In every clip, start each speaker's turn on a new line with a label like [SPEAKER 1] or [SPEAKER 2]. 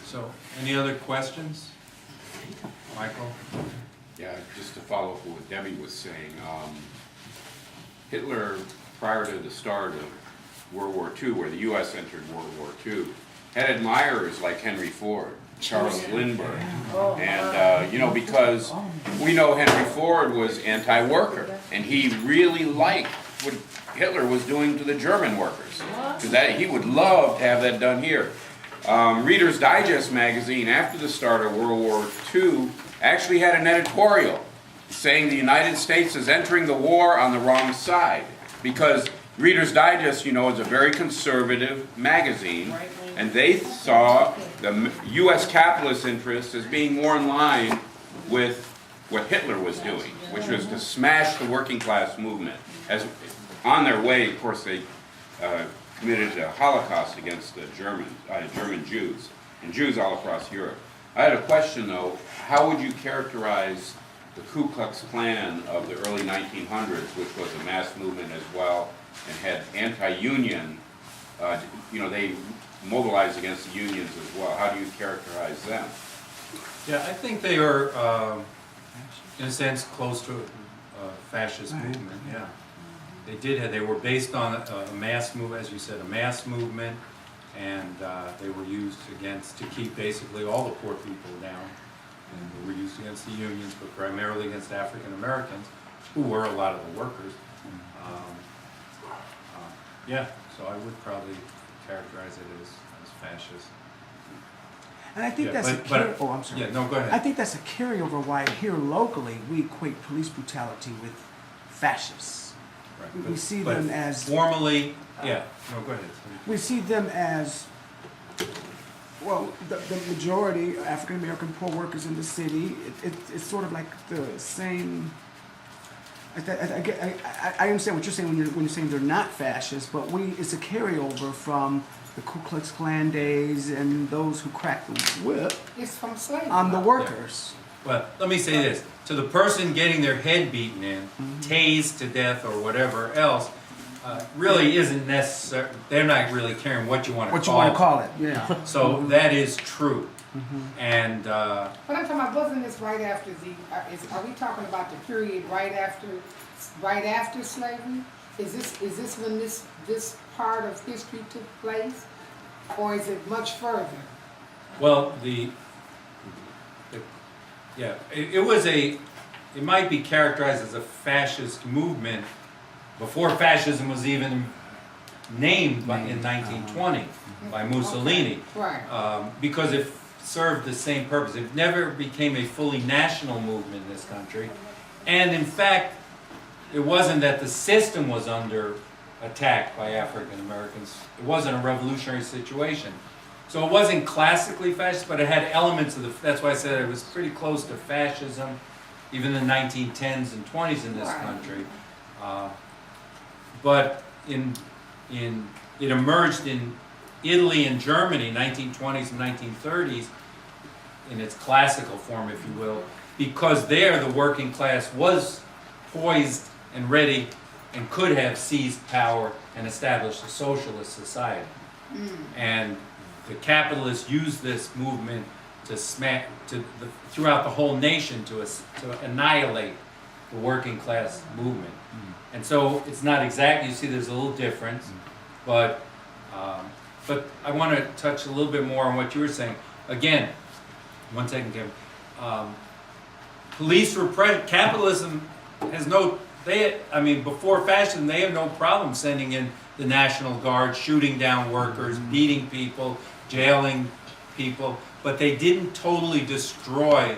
[SPEAKER 1] So, any other questions? Michael?
[SPEAKER 2] Yeah, just to follow up on what Debbie was saying, Hitler, prior to the start of World War II, where the U.S. entered World War II, had admirers like Henry Ford, Charles Lindbergh, and you know, because we know Henry Ford was anti-worker, and he really liked what Hitler was doing to the German workers, because he would love to have that done here. Reader's Digest magazine, after the start of World War II, actually had an editorial saying the United States is entering the war on the wrong side, because Reader's Digest, you know, is a very conservative magazine, and they saw the U.S. capitalist interests as being more in line with what Hitler was doing, which was to smash the working class movement. As on their way, of course, they committed a Holocaust against the German Jews, and Jews all across Europe. I had a question, though. How would you characterize the Ku Klux Klan of the early 1900s, which was a mass movement as well, and had anti-union, you know, they mobilized against the unions as well. How do you characterize them?
[SPEAKER 1] Yeah, I think they are, in a sense, close to a fascist movement, yeah. They were based on a mass movement, as you said, a mass movement, and they were used to keep basically all the poor people down. And they were used against the unions, but primarily against African Americans, who were a lot of the workers. Yeah, so I would probably characterize it as fascist.
[SPEAKER 3] And I think I'm sorry.
[SPEAKER 1] Yeah, no, go ahead.
[SPEAKER 3] I think that's a carryover why here locally we equate police brutality with fascists.
[SPEAKER 1] Right.
[SPEAKER 3] We see them as...
[SPEAKER 1] Formally, yeah, no, go ahead.
[SPEAKER 3] We see them as, well, the majority African American poor workers in the city. It's sort of like the same... I understand what you're saying when you're saying they're not fascists, but it's a carryover from the Ku Klux Klan days and those who cracked the whip.
[SPEAKER 4] It's from slavery.
[SPEAKER 3] On the workers.
[SPEAKER 1] Yeah. Well, let me say this. To the person getting their head beaten in, tased to death or whatever else, really isn't necessary. They're not really caring what you want to call it.
[SPEAKER 3] Yeah.
[SPEAKER 1] So that is true. And
[SPEAKER 4] but I'm talking about, wasn't this right after are we talking about the period right after slavery? Is this when this part of history took place, or is it much further?
[SPEAKER 1] well, it might be characterized as a fascist movement before fascism was even named in 1920 by Mussolini.
[SPEAKER 4] Okay. Right.
[SPEAKER 1] Because it served the same purpose. It never became a fully national movement in this country. And in fact, it wasn't that the system was under attack by African Americans. It wasn't a revolutionary situation. So it wasn't classically fascist, but it had elements of that's why I said it was pretty close to fascism, even in the 1910s and 20s in this country. But it emerged in Italy and Germany, 1920s and 1930s, in its classical form, if you will, because there the working class was poised and ready and could have seized power and established a socialist society. And the capitalists used this movement throughout the whole nation to annihilate the working class movement. And so it's not exactly, you see there's a little difference, but I want to touch a little bit more on what you were saying. Again, one second, Kevin. Police repression, capitalism has before fascism, they had no problem sending in the National Guard, shooting down workers, beating people, jailing people, but they didn't totally destroy.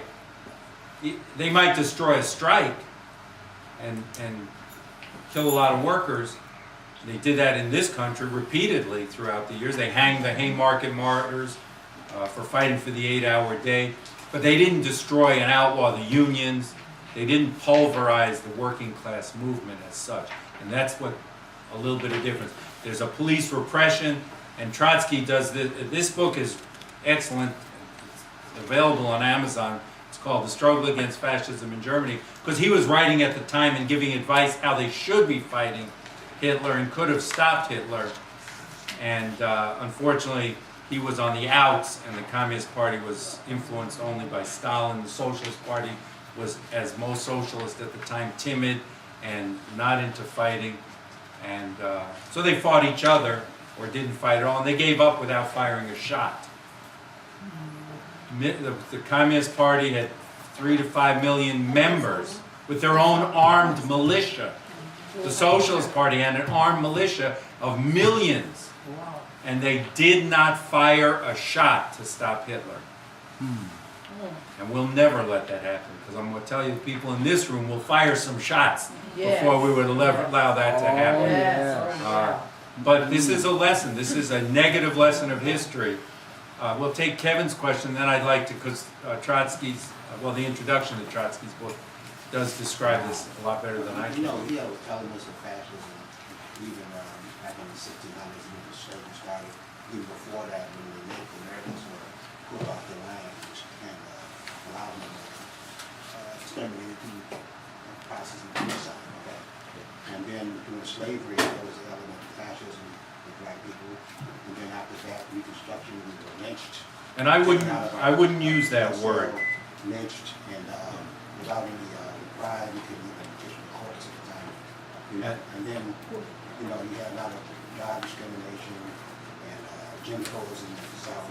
[SPEAKER 1] They might destroy a strike and kill a lot of workers. They did that in this country repeatedly throughout the years. They hanged the Haymarket martyrs for fighting for the 8-hour day, but they didn't destroy and outlaw the unions. They didn't pulverize the working class movement as such, and that's what a little bit of difference. There's a police repression, and Trotsky does this. This book is excellent. It's available on Amazon. It's called The Struggle Against Fascism in Germany, because he was writing at the time and giving advice how they should be fighting Hitler and could have stopped Hitler. And unfortunately, he was on the outs, and the Communist Party was influenced only by Stalin. The Socialist Party was, as most socialists at the time, timid and not into fighting. And so they fought each other, or didn't fight at all, and they gave up without firing a shot. The Communist Party had 3 to 5 million members with their own armed militia. The Socialist Party had an armed militia of millions, and they did not fire a shot to stop Hitler. And we'll never let that happen, because I'm going to tell you, the people in this room will fire some shots before we would allow that to happen. But this is a lesson. This is a negative lesson of history. We'll take Kevin's question, then I'd like to, because Trotsky's, well, the introduction to Trotsky's book does describe this a lot better than I can.
[SPEAKER 5] You know, he was telling us of fascism, even back in the 1600s, when the slavery started. Even before that, when the Native Americans were put off their land and allowed them to exterminate through the process of genocide. Okay? And then during slavery, there was an element of fascism with black people. And then after that, Reconstruction, we were lynched.
[SPEAKER 1] And I wouldn't use that word.
[SPEAKER 5] Lynched and without any pride, we couldn't even petition the courts at the time. You know? And then, you know, you had a lot of job discrimination and Jim Crows in the South.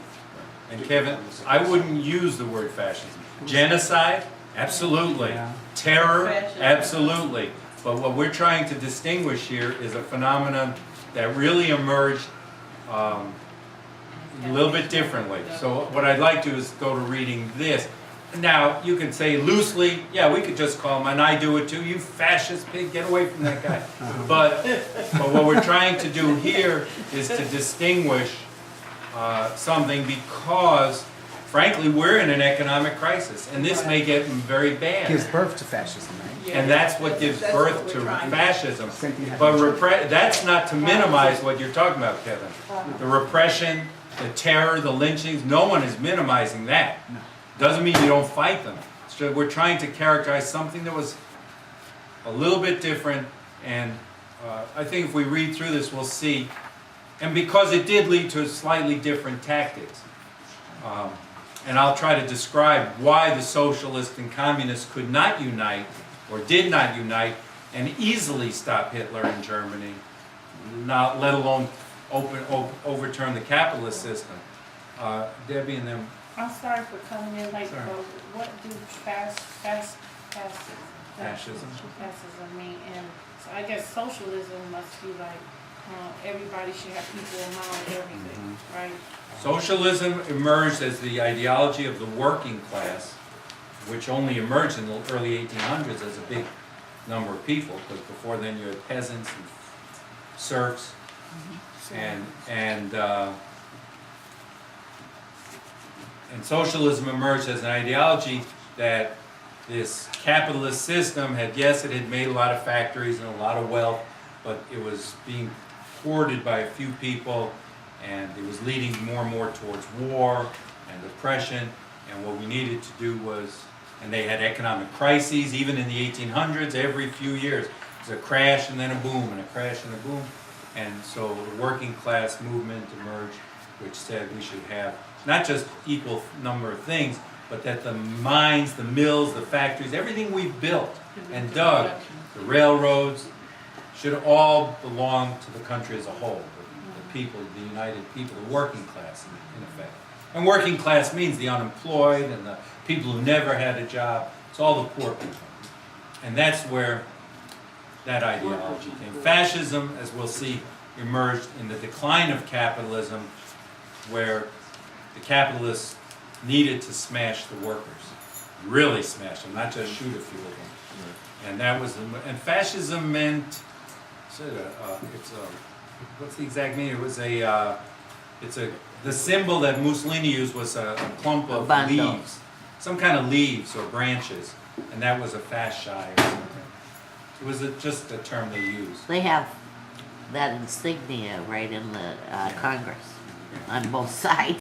[SPEAKER 1] And Kevin, I wouldn't use the word fascism. Genocide? Absolutely. Terror? Absolutely. But what we're trying to distinguish here is a phenomenon that really emerged a little bit differently. So what I'd like to is go to reading this. Now, you can say loosely, yeah, we could just call him, and I do it too, you fascist pig, get away from that guy. But what we're trying to do here is to distinguish something, because, frankly, we're in an economic crisis, and this may get very bad.
[SPEAKER 3] Gives birth to fascism, right?
[SPEAKER 1] And that's what gives birth to fascism. But that's not to minimize what you're talking about, Kevin. The repression, the terror, the lynchings, no one is minimizing that. Doesn't mean you don't fight them. So we're trying to characterize something that was a little bit different, and I think if we read through this, we'll see. And because it did lead to slightly different tactics. And I'll try to describe why the socialists and communists could not unite, or did not unite, and easily stop Hitler in Germany, not let alone overturn the capitalist system. Debbie and them.
[SPEAKER 6] I'm sorry for coming in late,
[SPEAKER 1] Sorry.
[SPEAKER 6] but what do fascism mean? And so I guess socialism must be like everybody should have people in mind, everything, right?
[SPEAKER 1] Socialism emerged as the ideology of the working class, which only emerged in the early 1800s as a big number of people, because before then you had peasants and serfs, and socialism emerged as an ideology that this capitalist system had, yes, it had made a lot of factories and a lot of wealth, but it was being hoarded by a few people, and it was leading more and more towards war and oppression. And what we needed to do was, and they had economic crises, even in the 1800s, every few years. It was a crash and then a boom, and a crash and a boom. And so the working class movement emerged, which said we should have not just equal number of things, but that the mines, the mills, the factories, everything we've built and dug, the railroads, should all belong to the country as a whole, the people, the united people, the working class, in effect. And working class means the unemployed and the people who never had a job. It's all the poor people. And that's where that ideology came. Fascism, as we'll see, emerged in the decline of capitalism, where the capitalists needed to smash the workers, really smash them, not just shoot a few of them. And that was, and fascism meant, what's the exact meaning? It was the symbol that Mussolini used was a clump of leaves, some kind of leaves or branches, and that was a fasci or something. It was just a term they used.
[SPEAKER 7] They have that insignia right in the Congress on both sides.